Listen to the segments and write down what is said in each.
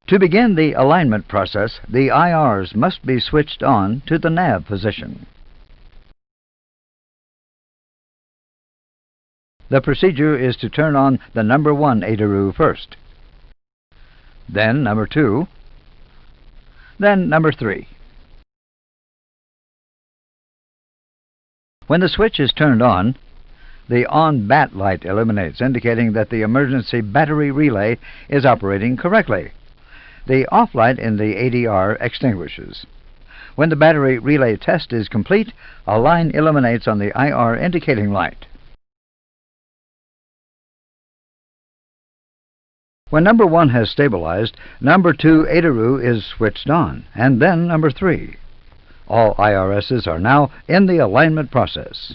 To begin the alignment process, the IRs must be switched on to the nav position. The procedure is to turn on the number 1 ADRU first, then number 2, then number 3. When the switch is turned on, the on-bat light illuminates, indicating that the emergency battery relay is operating correctly. The off light in the ADR extinguishes. When the battery relay test is complete, a line illuminates on the IR indicating light. When number 1 has stabilized, number 2 ADRU is switched on, and then number 3. All IRSs are now in the alignment process.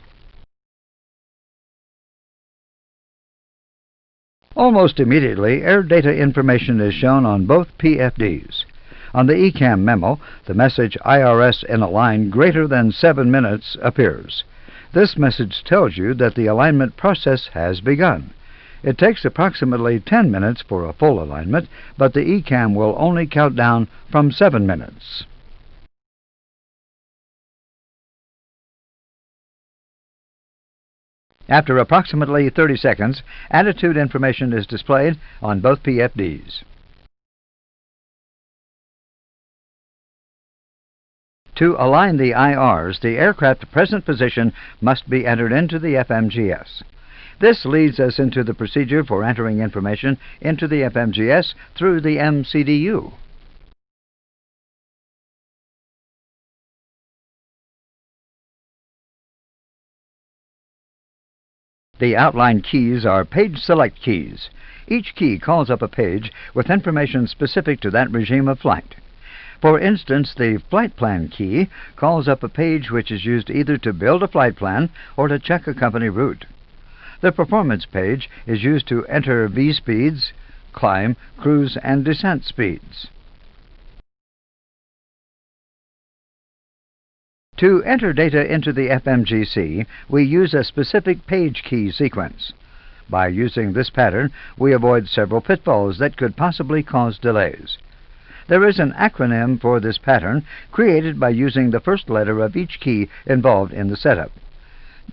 Almost immediately, air data information is shown on both PFDs. On the ECAM memo, the message IRS in a line greater than 7 minutes appears. This message tells you that the alignment process has begun. It takes approximately 10 minutes for a full alignment, but the ECAM will only count down from 7 minutes. After approximately 30 seconds, attitude information is displayed on both PFDs. To align the IRs, the aircraft present position must be entered into the FMGS. This leads us into the procedure for entering information into the FMGS through the MCDU. The outline keys are page select keys. Each key calls up a page with information specific to that regime of flight. For instance, the flight plan key calls up a page which is used either to build a flight plan or to check a company route. The performance page is used to enter V-speeds, climb, cruise, and descent speeds. To enter data into the FMGC, we use a specific page key sequence. By using this pattern, we avoid several pitfalls that could possibly cause delays. There is an acronym for this pattern created by using the first letter of each key involved in the setup.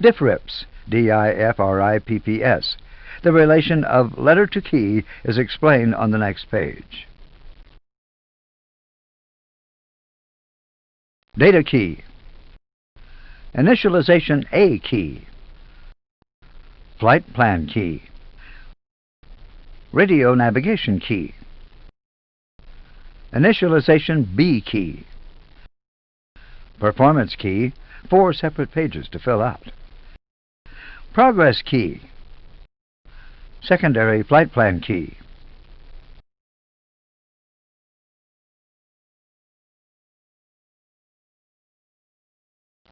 DIFRIPS, D-I-F-R-I-P-P-S. The relation of letter to key is explained on the next page. Data key. Initialization A key. Flight plan key. Radio navigation key. Initialization B key. Performance key, 4 separate pages to fill out. Progress key. Secondary flight plan key.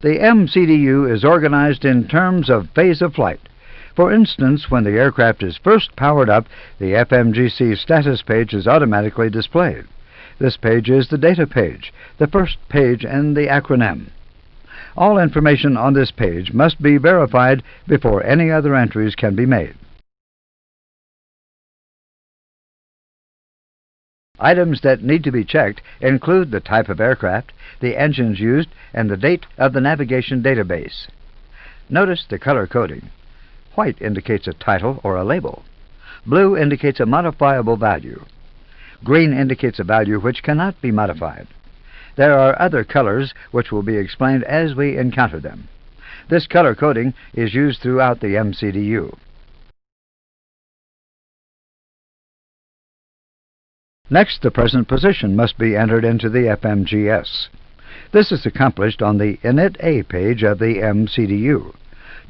The MCDU is organized in terms of phase of flight. For instance, when the aircraft is first powered up, the FMGC status page is automatically displayed. This page is the data page, the first page in the acronym. All information on this page must be verified before any other entries can be made. Items that need to be checked include the type of aircraft, the engines used, and the date of the navigation database. Notice the color coding. White indicates a title or a label. Blue indicates a modifiable value. Green indicates a value which cannot be modified. There are other colors which will be explained as we encounter them. This color coding is used throughout the MCDU. Next, the present position must be entered into the FMGS. This is accomplished on the Init A page of the MCDU.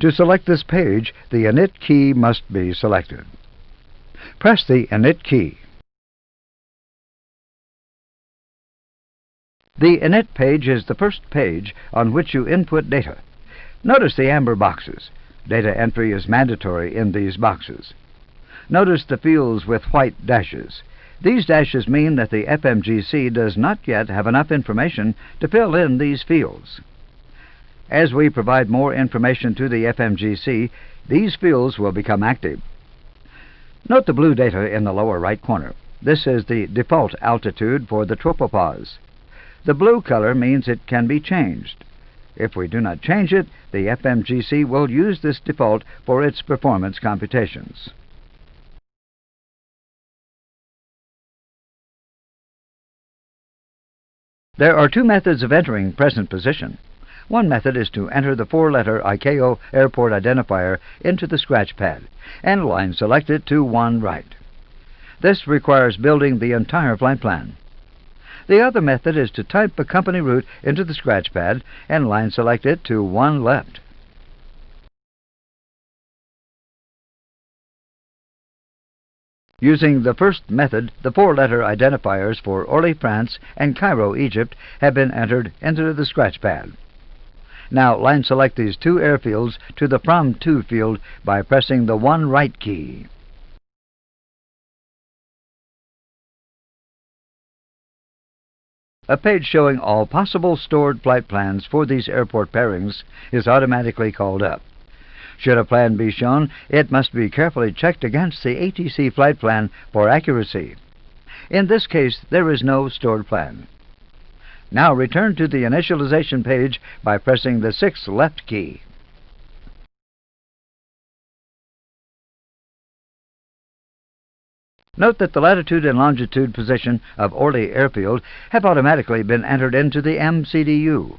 To select this page, the Init key must be selected. Press the Init key. The Init page is the first page on which you input data. Notice the amber boxes. Data entry is mandatory in these boxes. Notice the fields with white dashes. These dashes mean that the FMGC does not yet have enough information to fill in these fields. As we provide more information to the FMGC, these fields will become active. Note the blue data in the lower right corner. This is the default altitude for the tropopause. The blue color means it can be changed. If we do not change it, the FMGC will use this default for its performance computations. There are two methods of entering present position. One method is to enter the four-letter ICAO airport identifier into the scratch pad and line select it to one right. This requires building the entire flight plan. The other method is to type a company route into the scratch pad and line select it to one left. Using the first method, the four-letter identifiers for Orly, France and Cairo, Egypt have been entered into the scratch pad. Now line select these two airfields to the From To field by pressing the one right key. A page showing all possible stored flight plans for these airport pairings is automatically called up. Should a plan be shown, it must be carefully checked against the ATC flight plan for accuracy. In this case, there is no stored plan. Now return to the initialization page by pressing the 6 left key. Note that the latitude and longitude position of Orly Airfield have automatically been entered into the MCDU.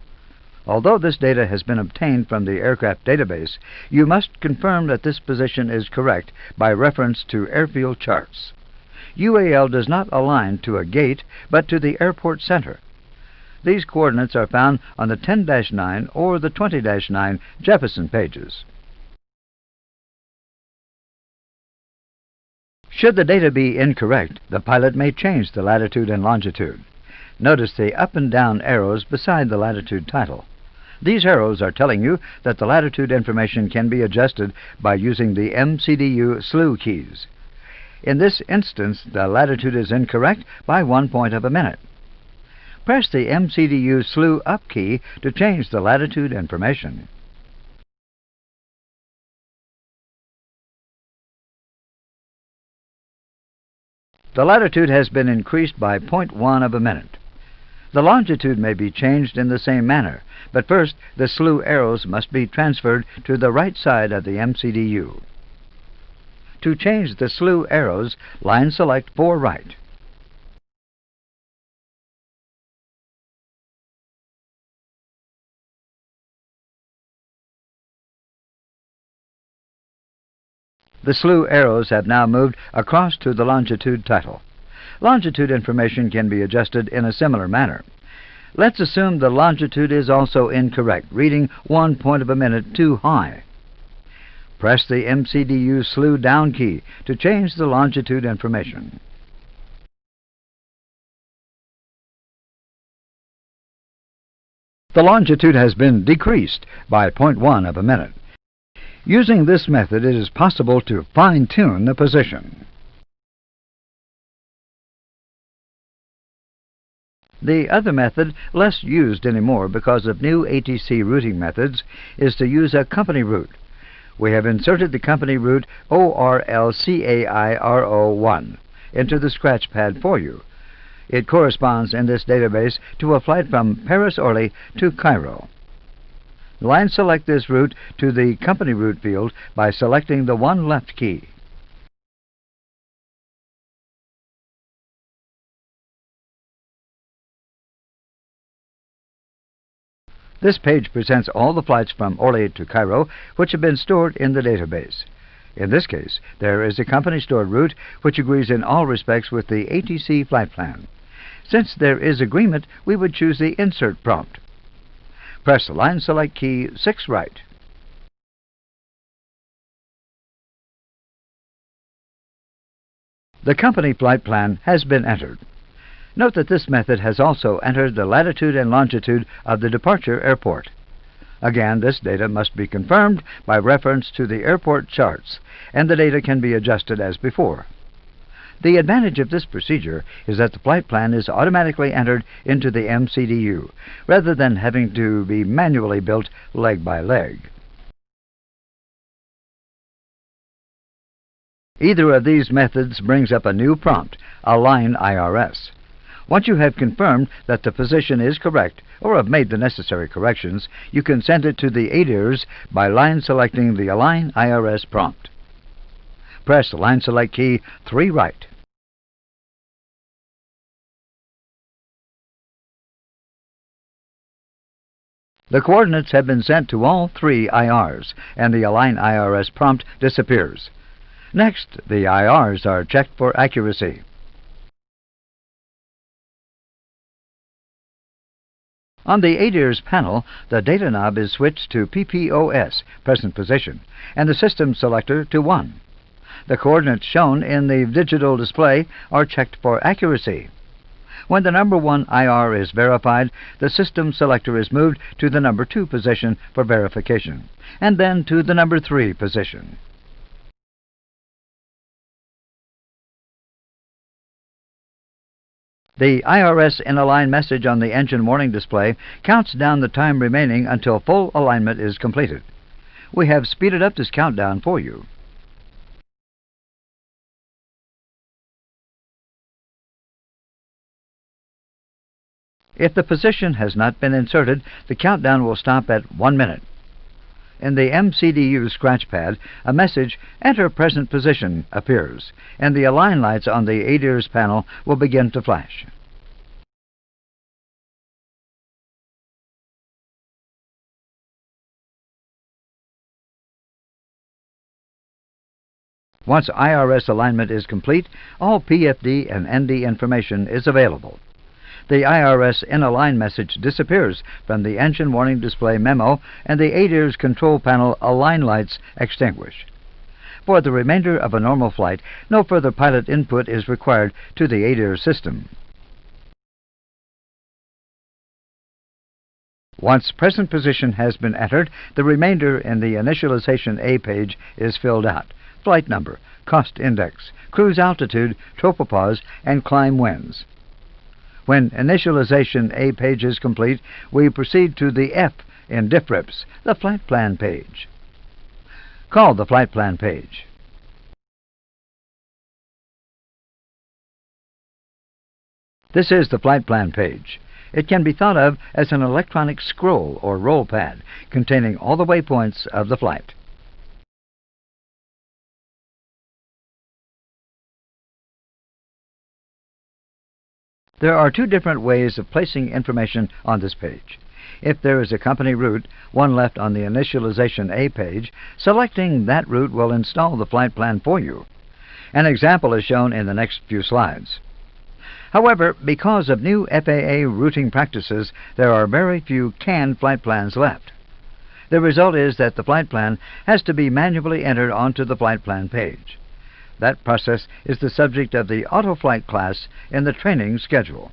Although this data has been obtained from the aircraft database, you must confirm that this position is correct by reference to airfield charts. UAL does not align to a gate, but to the airport center. These coordinates are found on the 10-9 or the 20-9 Jefferson pages. Should the data be incorrect, the pilot may change the latitude and longitude. Notice the up and down arrows beside the latitude title. These arrows are telling you that the latitude information can be adjusted by using the MCDU slew keys. In this instance, the latitude is incorrect by 1 point of a minute. Press the MCDU slew up key to change the latitude information. The latitude has been increased by 0.1 of a minute. The longitude may be changed in the same manner, but first the slew arrows must be transferred to the right side of the MCDU. To change the slew arrows, line select for right. The slew arrows have now moved across to the longitude title. Longitude information can be adjusted in a similar manner. Let's assume the longitude is also incorrect, reading 1 point of a minute too high. Press the MCDU slew down key to change the longitude information. The longitude has been decreased by 0.1 of a minute. Using this method, it is possible to fine-tune the position. The other method, less used anymore because of new ATC routing methods, is to use a company route. We have inserted the company route ORLCAIRO1 into the scratch pad for you. It corresponds in this database to a flight from Paris-Orly to Cairo. Line select this route to the company route field by selecting the one left key. This page presents all the flights from Orly to Cairo which have been stored in the database. In this case, there is a company stored route which agrees in all respects with the ATC flight plan. Since there is agreement, we would choose the Insert prompt. Press the line select key 6 right. The company flight plan has been entered. Note that this method has also entered the latitude and longitude of the departure airport. Again, this data must be confirmed by reference to the airport charts, and the data can be adjusted as before. The advantage of this procedure is that the flight plan is automatically entered into the MCDU, rather than having to be manually built leg by leg. Either of these methods brings up a new prompt, Align IRS. Once you have confirmed that the position is correct or have made the necessary corrections, you can send it to the ADIRS by line selecting the Align IRS prompt. Press the line select key 3 right. The coordinates have been sent to all 3 IRs, and the Align IRS prompt disappears. Next, the IRs are checked for accuracy. On the ADIRS panel, the data knob is switched to PPOS, present position, and the system selector to 1. The coordinates shown in the digital display are checked for accuracy. When the number 1 IR is verified, the system selector is moved to the number 2 position for verification, and then to the number 3 position. The IRS in Align message on the engine warning display counts down the time remaining until full alignment is completed. We have speeded up this countdown for you. If the position has not been inserted, the countdown will stop at 1 minute. In the MCDU scratch pad, a message, Enter Present Position, appears, and the Align lights on the ADIRS panel will begin to flash. Once IRS alignment is complete, all PFD and ND information is available. The IRS in Align message disappears from the engine warning display memo, and the ADIRS control panel Align lights extinguish. For the remainder of a normal flight, no further pilot input is required to the ADIRS system. Once present position has been entered, the remainder in the Initialization A page is filled out. Flight number, cost index, cruise altitude, tropopause, and climb winds. When Initialization A page is complete, we proceed to the F in DIFRIPS, the Flight Plan page. Call the Flight Plan page. This is the Flight Plan page. It can be thought of as an electronic scroll or roll pad containing all the waypoints of the flight. There are 2 different ways of placing information on this page. If there is a company route, one left on the Initialization A page, selecting that route will install the flight plan for you. An example is shown in the next few slides. However, because of new FAA routing practices, there are very few canned flight plans left. The result is that the flight plan has to be manually entered onto the flight plan page. That process is the subject of the Autoflight class in the training schedule.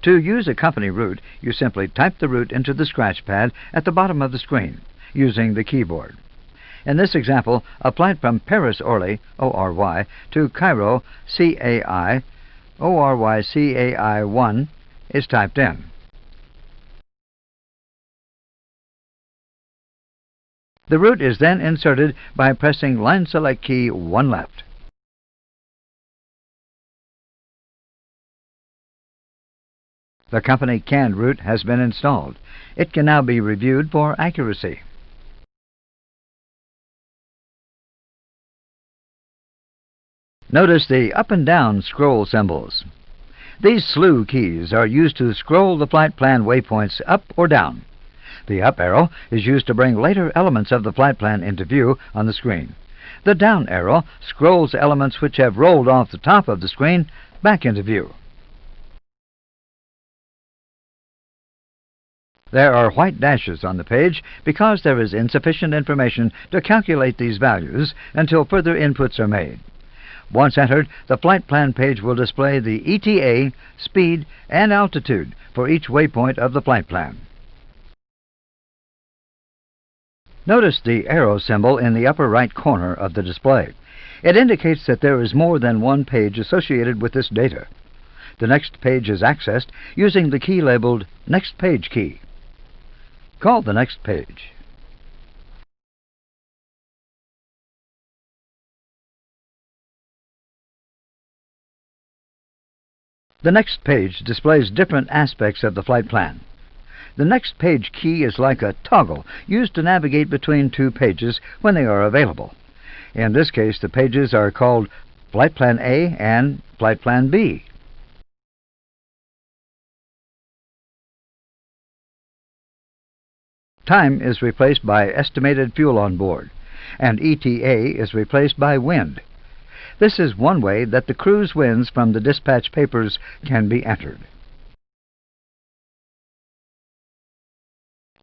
To use a company route, you simply type the route into the scratch pad at the bottom of the screen using the keyboard. In this example, a flight from Paris Orly, ORY, to Cairo, CAI, ORY CAI 1 is typed in. The route is then inserted by pressing line select key 1 left. The company canned route has been installed. It can now be reviewed for accuracy. Notice the up and down scroll symbols. These slew keys are used to scroll the flight plan waypoints up or down. The up arrow is used to bring later elements of the flight plan into view on the screen. The down arrow scrolls elements which have rolled off the top of the screen back into view. There are white dashes on the page because there is insufficient information to calculate these values until further inputs are made. Once entered, the flight plan page will display the ETA, speed, and altitude for each waypoint of the flight plan. Notice the arrow symbol in the upper right corner of the display. It indicates that there is more than one page associated with this data. The next page is accessed using the key labeled Next Page key. Call the next page. The next page displays different aspects of the flight plan. The next page key is like a toggle used to navigate between two pages when they are available. In this case, the pages are called Flight Plan A and Flight Plan B. Time is replaced by estimated fuel on board, and ETA is replaced by wind. This is one way that the cruise winds from the dispatch papers can be entered.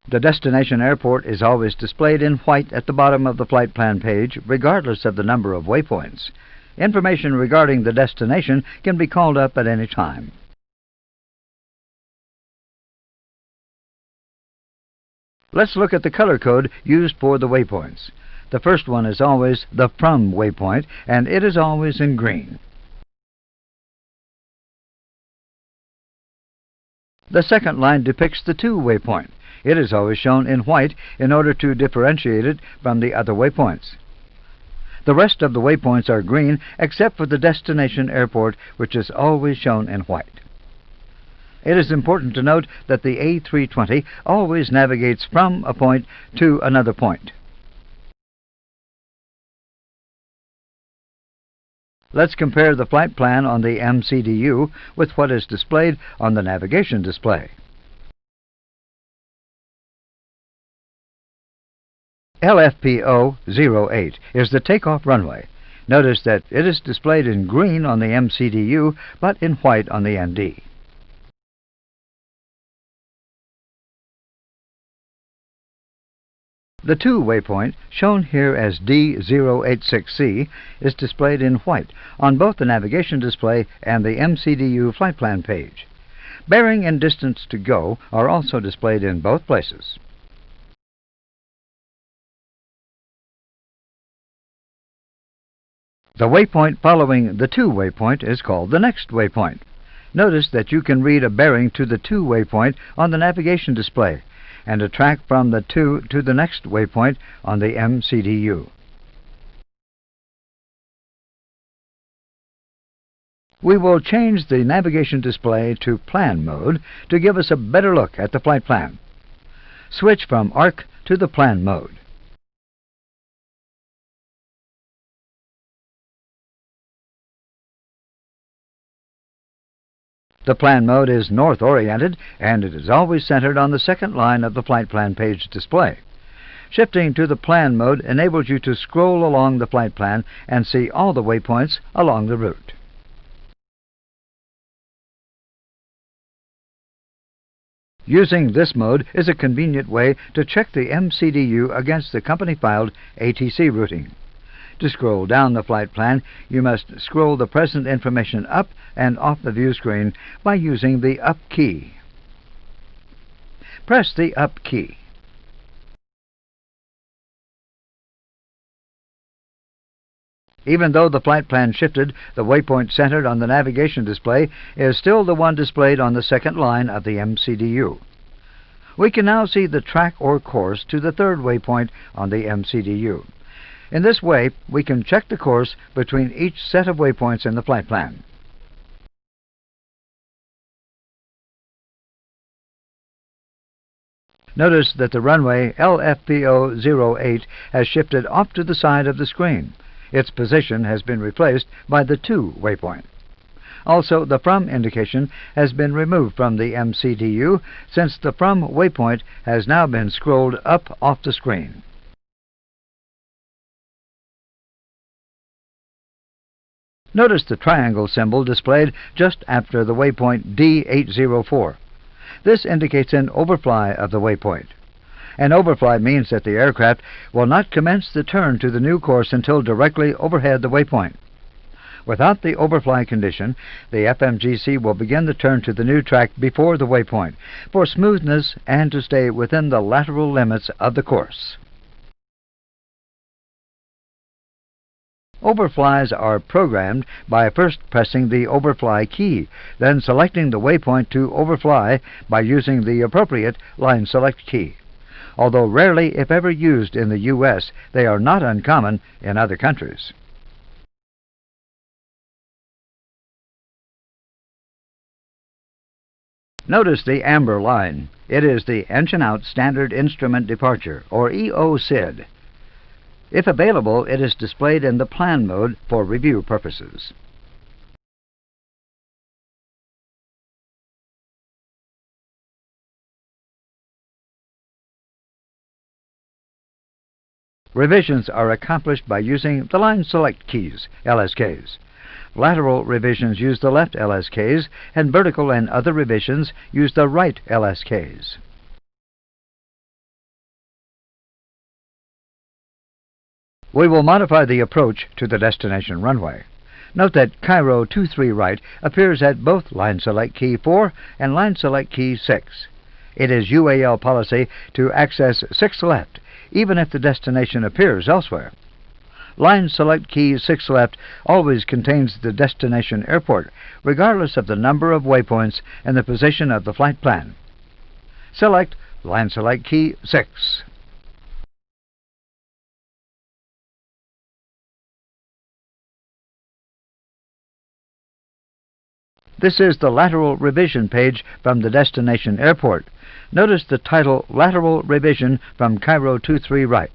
The destination airport is always displayed in white at the bottom of the flight plan page, regardless of the number of waypoints. Information regarding the destination can be called up at any time. Let's look at the color code used for the waypoints. The first one is always the from waypoint, and it is always in green. The second line depicts the to waypoint. It is always shown in white in order to differentiate it from the other waypoints. The rest of the waypoints are green except for the destination airport, which is always shown in white. It is important to note that the A320 always navigates from a point to another point. Let's compare the flight plan on the MCDU with what is displayed on the navigation display. LFPO 08 is the takeoff runway. Notice that it is displayed in green on the MCDU, but in white on the ND. The to waypoint, shown here as D086C, is displayed in white on both the navigation display and the MCDU flight plan page. Bearing and distance to go are also displayed in both places. The waypoint following the to waypoint is called the next waypoint. Notice that you can read a bearing to the to waypoint on the navigation display, and a track from the to the next waypoint on the MCDU. We will change the navigation display to plan mode to give us a better look at the flight plan. Switch from ARC to the plan mode. The plan mode is north-oriented, and it is always centered on the second line of the flight plan page display. Shifting to the plan mode enables you to scroll along the flight plan and see all the waypoints along the route. Using this mode is a convenient way to check the MCDU against the company-filed ATC routing. To scroll down the flight plan, you must scroll the present information up and off the view screen by using the Up key. Press the Up key. Even though the flight plan shifted, the waypoint centered on the navigation display is still the one displayed on the second line of the MCDU. We can now see the track or course to the third waypoint on the MCDU. In this way, we can check the course between each set of waypoints in the flight plan. Notice that the runway LFPO 08 has shifted off to the side of the screen. Its position has been replaced by the to waypoint. Also, the from indication has been removed from the MCDU since the from waypoint has now been scrolled up off the screen. Notice the triangle symbol displayed just after the waypoint D804. This indicates an overfly of the waypoint. An overfly means that the aircraft will not commence the turn to the new course until directly overhead the waypoint. Without the overfly condition, the FMGC will begin the turn to the new track before the waypoint, for smoothness and to stay within the lateral limits of the course. Overflies are programmed by first pressing the overfly key, then selecting the waypoint to overfly by using the appropriate line select key. although rarely if ever used in the U.S., they are not uncommon in other countries. Notice the amber line. It is the Engine Out Standard Instrument Departure, or EOSID. If available, it is displayed in the plan mode for review purposes. Revisions are accomplished by using the line select keys, LSKs. Lateral revisions use the left LSKs, and vertical and other revisions use the right LSKs. We will modify the approach to the destination runway. Note that Cairo 23 right appears at both line select key 4 and line select key 6. It is UAL policy to access 6 left, even if the destination appears elsewhere. Line select key 6 left always contains the destination airport, regardless of the number of waypoints and the position of the flight plan. Select line select key 6. This is the lateral revision page from the destination airport. Notice the title Lateral Revision from Cairo 23 right.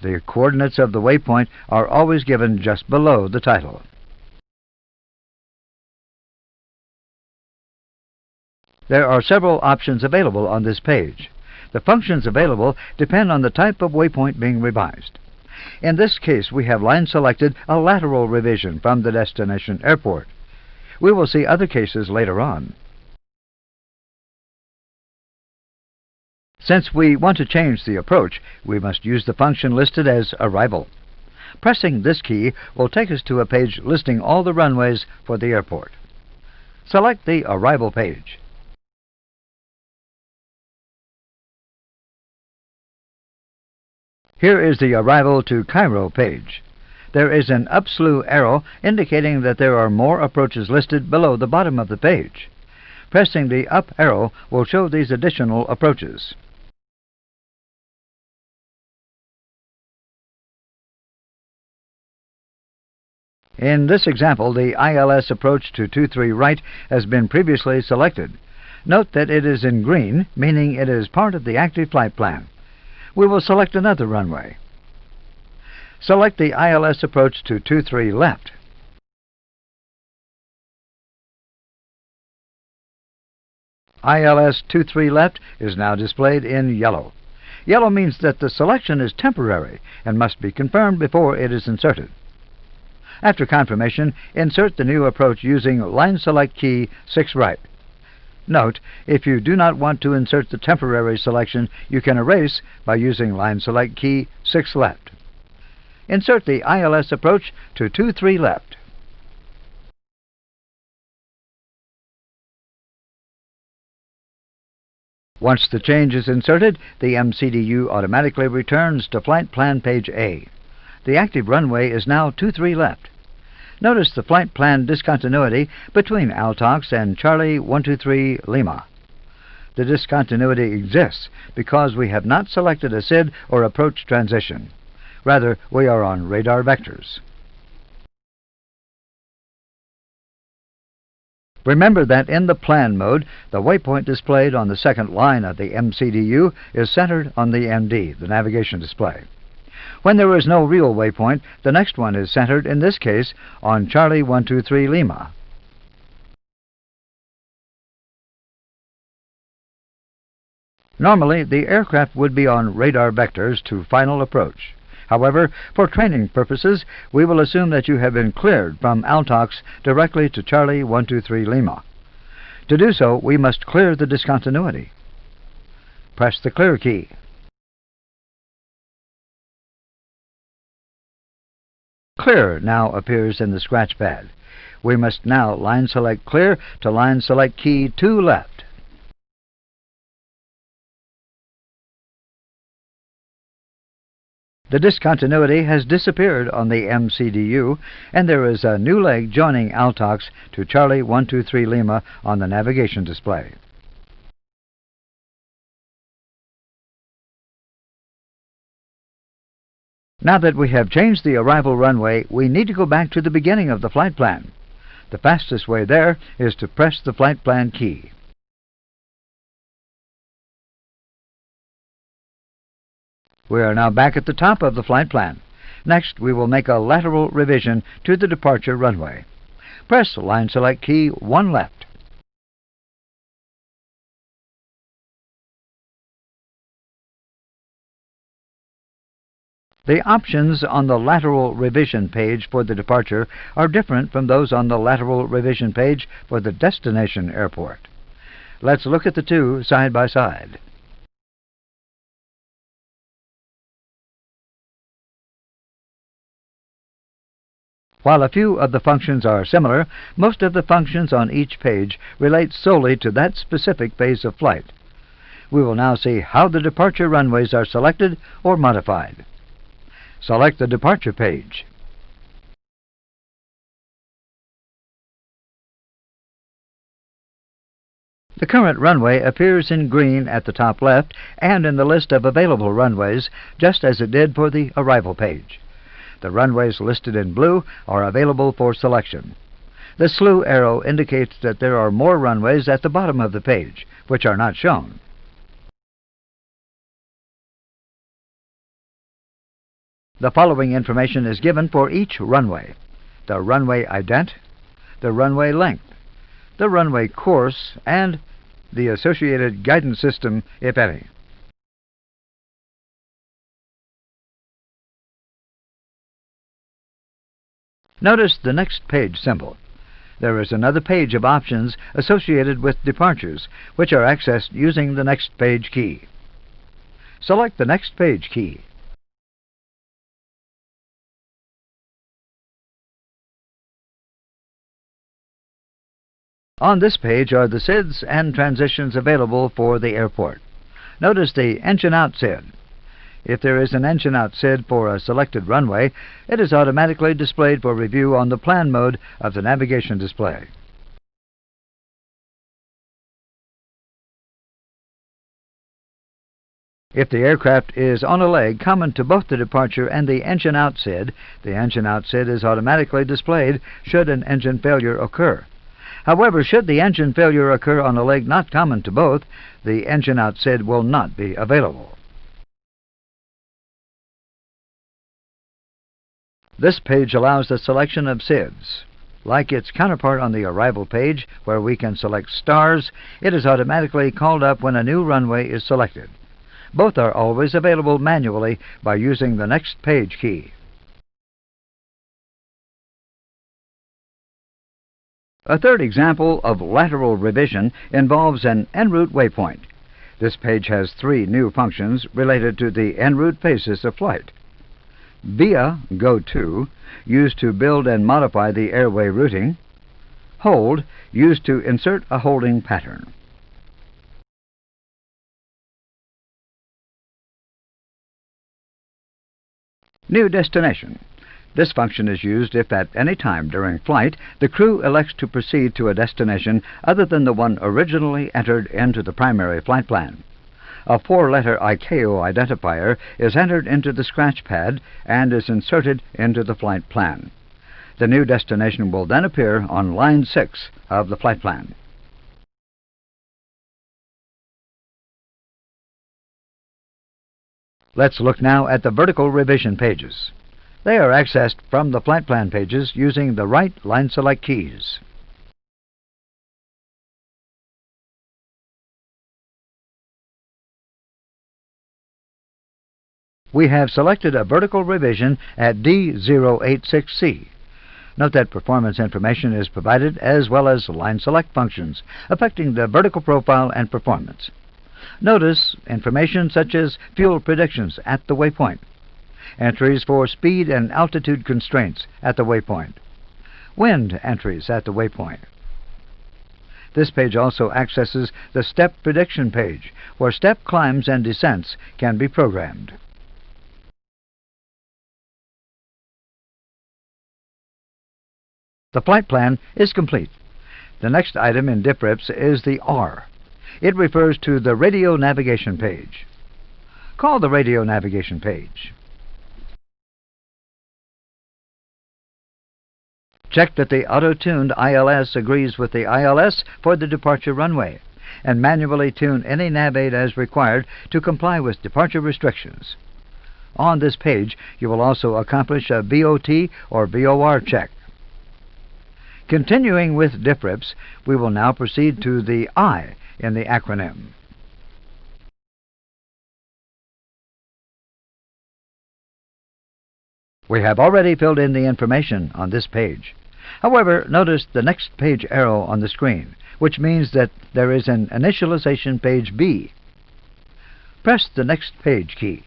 The coordinates of the waypoint are always given just below the title. There are several options available on this page. The functions available depend on the type of waypoint being revised. In this case, we have line selected a lateral revision from the destination airport. We will see other cases later on. Since we want to change the approach, we must use the function listed as Arrival. Pressing this key will take us to a page listing all the runways for the airport. Select the Arrival page. Here is the Arrival to Cairo page. There is an up slew arrow indicating that there are more approaches listed below the bottom of the page. Pressing the up arrow will show these additional approaches. In this example, the ILS approach to 23 right has been previously selected. Note that it is in green, meaning it is part of the active flight plan. We will select another runway. Select the ILS approach to 23 left. ILS 23 left is now displayed in yellow. Yellow means that the selection is temporary and must be confirmed before it is inserted. After confirmation, insert the new approach using line select key 6 right. Note, if you do not want to insert the temporary selection, you can erase by using line select key 6 left. Insert the ILS approach to 23 left. Once the change is inserted, the MCDU automatically returns to Flight Plan page A. The active runway is now 23 left. Notice the flight plan discontinuity between Altox and Charlie 123 Lima. The discontinuity exists because we have not selected a SID or approach transition. Rather, we are on radar vectors. Remember that in the plan mode, the waypoint displayed on the second line of the MCDU is centered on the MD, the navigation display. When there is no real waypoint, the next one is centered, in this case, on Charlie 123 Lima. Normally, the aircraft would be on radar vectors to final approach. However, for training purposes, we will assume that you have been cleared from Altox directly to Charlie 123 Lima. To do so, we must clear the discontinuity. Press the Clear key. Clear now appears in the scratch pad. We must now line select Clear to line select key 2 left. The discontinuity has disappeared on the MCDU, and there is a new leg joining Altox to Charlie 123 Lima on the navigation display. Now that we have changed the arrival runway, we need to go back to the beginning of the flight plan. The fastest way there is to press the flight plan key. We are now back at the top of the flight plan. Next, we will make a lateral revision to the departure runway. Press the line select key 1 left. The options on the lateral revision page for the departure are different from those on the lateral revision page for the destination airport. Let's look at the two side by side. While a few of the functions are similar, most of the functions on each page relate solely to that specific phase of flight. We will now see how the departure runways are selected or modified. Select the departure page. The current runway appears in green at the top left and in the list of available runways, just as it did for the arrival page. The runways listed in blue are available for selection. The slew arrow indicates that there are more runways at the bottom of the page, which are not shown. The following information is given for each runway: the runway ident, the runway length, the runway course, and the associated guidance system, if any. Notice the next page symbol. There is another page of options associated with departures, which are accessed using the next page key. Select the next page key. On this page are the SIDs and transitions available for the airport. Notice the engine out SID. If there is an engine out SID for a selected runway, it is automatically displayed for review on the plan mode of the navigation display. If the aircraft is on a leg common to both the departure and the engine out SID is automatically displayed should an engine failure occur. However, should the engine failure occur on a leg not common to both, the engine out SID will not be available. This page allows the selection of SIDs. Like its counterpart on the arrival page, where we can select stars, it is automatically called up when a new runway is selected. Both are always available manually by using the next page key. A third example of lateral revision involves an en route waypoint. This page has 3 new functions related to the en route phases of flight. Via, go to, used to build and modify the airway routing. Hold, used to insert a holding pattern. New destination. This function is used if at any time during flight the crew elects to proceed to a destination other than the one originally entered into the primary flight plan. A 4-letter ICAO identifier is entered into the scratch pad and is inserted into the flight plan. The new destination will then appear on line 6 of the flight plan. Let's look now at the vertical revision pages. They are accessed from the flight plan pages using the right line select keys. We have selected a vertical revision at D086C. Note that performance information is provided as well as line select functions affecting the vertical profile and performance. Notice information such as fuel predictions at the waypoint, entries for speed and altitude constraints at the waypoint, wind entries at the waypoint. This page also accesses the step prediction page, where step climbs and descents can be programmed. The flight plan is complete. The next item in DIFRIPS is the R. It refers to the radio navigation page. Call the radio navigation page. Check that the auto-tuned ILS agrees with the ILS for the departure runway, and manually tune any nav aid as required to comply with departure restrictions. On this page, you will also accomplish a BOT or VOR check. Continuing with DIFRIPS, we will now proceed to the I in the acronym. We have already filled in the information on this page. However, notice the next page arrow on the screen, which means that there is an initialization page B. Press the next page key.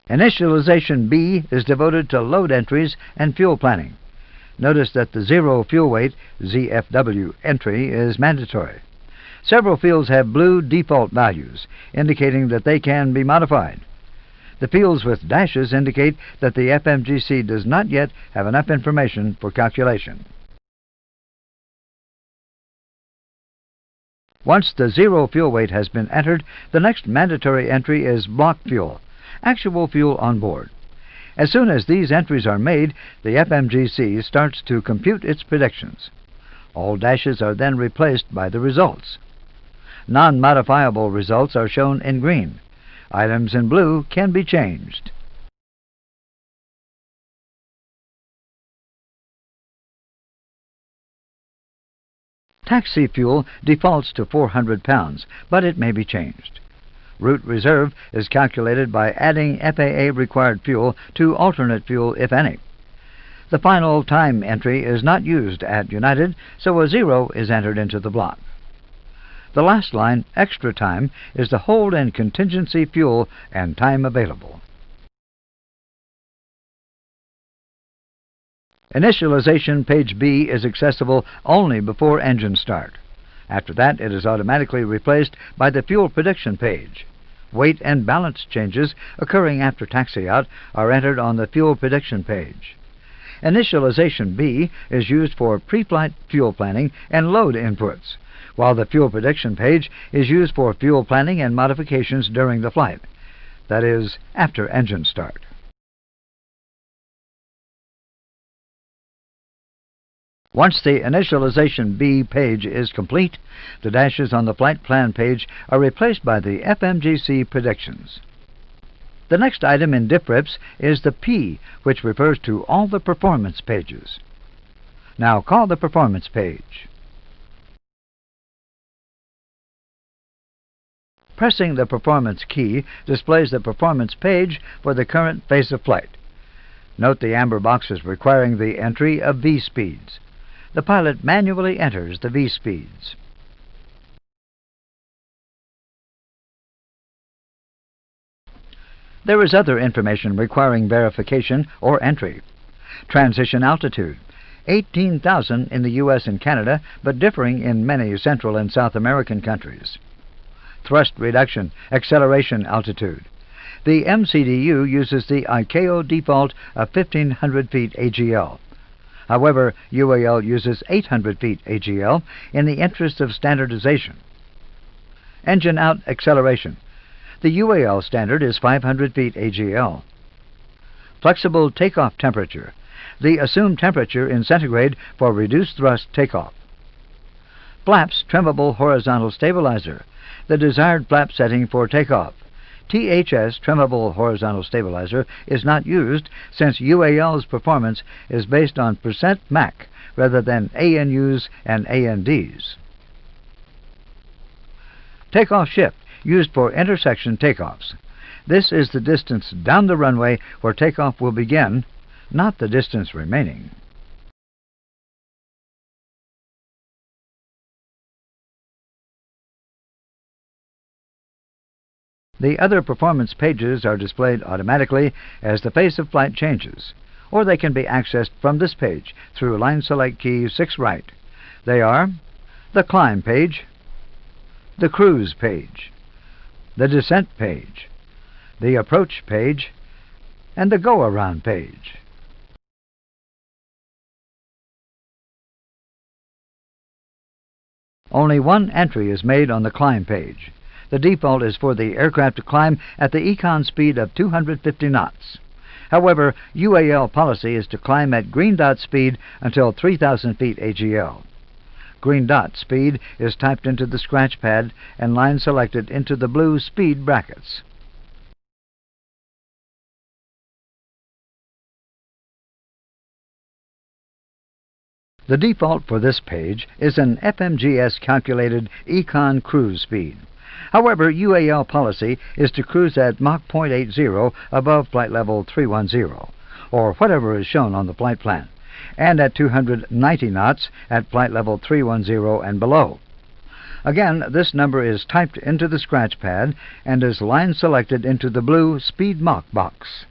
Initialization B is devoted to load entries and fuel planning. Notice that the zero fuel weight ZFW entry is mandatory. Several fields have blue default values, indicating that they can be modified. The fields with dashes indicate that the FMGC does not yet have enough information for calculation. Once the zero fuel weight has been entered, the next mandatory entry is block fuel, actual fuel on board. As soon as these entries are made, the FMGC starts to compute its predictions. All dashes are then replaced by the results. Non-modifiable results are shown in green. Items in blue can be changed. Taxi fuel defaults to 400 pounds, but it may be changed. Route reserve is calculated by adding FAA-required fuel to alternate fuel, if any. The final time entry is not used at United, so a 0 is entered into the block. The last line, extra time, is the hold and contingency fuel and time available. Initialization page B is accessible only before engine start. After that, it is automatically replaced by the fuel prediction page. Weight and balance changes occurring after taxi-out are entered on the fuel prediction page. Initialization B is used for pre-flight fuel planning and load inputs, while the fuel prediction page is used for fuel planning and modifications during the flight, that is, after engine start. Once the initialization B page is complete, the dashes on the flight plan page are replaced by the FMGC predictions. The next item in DIFRIPS is the P, which refers to all the performance pages. Now call the performance page. Pressing the performance key displays the performance page for the current phase of flight. Note the amber boxes requiring the entry of V speeds. The pilot manually enters the V speeds. There is other information requiring verification or entry. Transition altitude, 18,000 in the U.S. and Canada, but differing in many Central and South American countries. Thrust reduction, acceleration altitude. The MCDU uses the ICAO default of 1,500 feet AGL. However, UAL uses 800 feet AGL in the interest of standardization. Engine out acceleration. The UAL standard is 500 feet AGL. Flexible takeoff temperature. The assumed temperature in centigrade for reduced thrust takeoff. Flaps trimmable horizontal stabilizer. The desired flap setting for takeoff. THS trimmable horizontal stabilizer is not used since UAL's performance is based on percent Mach rather than ANUs and ANDs. Takeoff shift used for intersection takeoffs. This is the distance down the runway where takeoff will begin, not the distance remaining. The other performance pages are displayed automatically as the phase of flight changes, or they can be accessed from this page through line select key 6 right. They are the climb page, the cruise page, the descent page, the approach page, and the go-around page. Only one entry is made on the climb page. The default is for the aircraft to climb at the econ speed of 250 knots. However, UAL policy is to climb at green dot speed until 3,000 feet AGL. Green dot speed is typed into the scratch pad and line selected into the blue speed brackets. The default for this page is an FMGS calculated econ cruise speed. However, UAL policy is to cruise at Mach 0.80 above flight level 310, or whatever is shown on the flight plan, and at 290 knots at flight level 310 and below. Again, this number is typed into the scratch pad and is line selected into the blue Speed Mach box.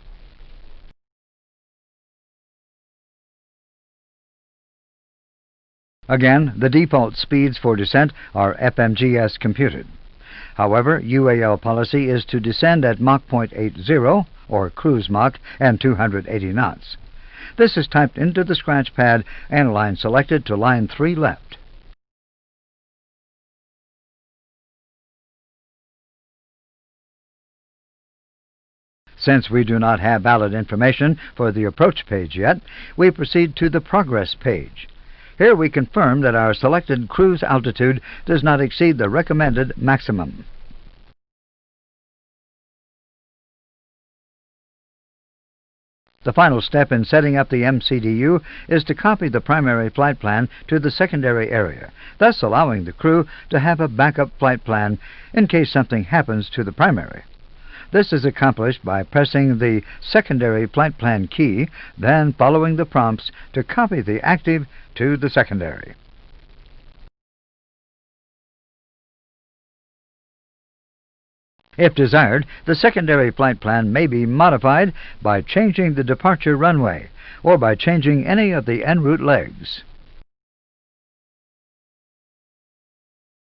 Again, the default speeds for descent are FMGS computed. However, UAL policy is to descend at Mach 0.80, or cruise Mach, and 280 knots. This is typed into the scratch pad and line selected to line 3 left. Since we do not have valid information for the approach page yet, we proceed to the progress page. Here we confirm that our selected cruise altitude does not exceed the recommended maximum. The final step in setting up the MCDU is to copy the primary flight plan to the secondary area, thus allowing the crew to have a backup flight plan in case something happens to the primary. This is accomplished by pressing the secondary flight plan key, then following the prompts to copy the active to the secondary. If desired, the secondary flight plan may be modified by changing the departure runway or by changing any of the en route legs.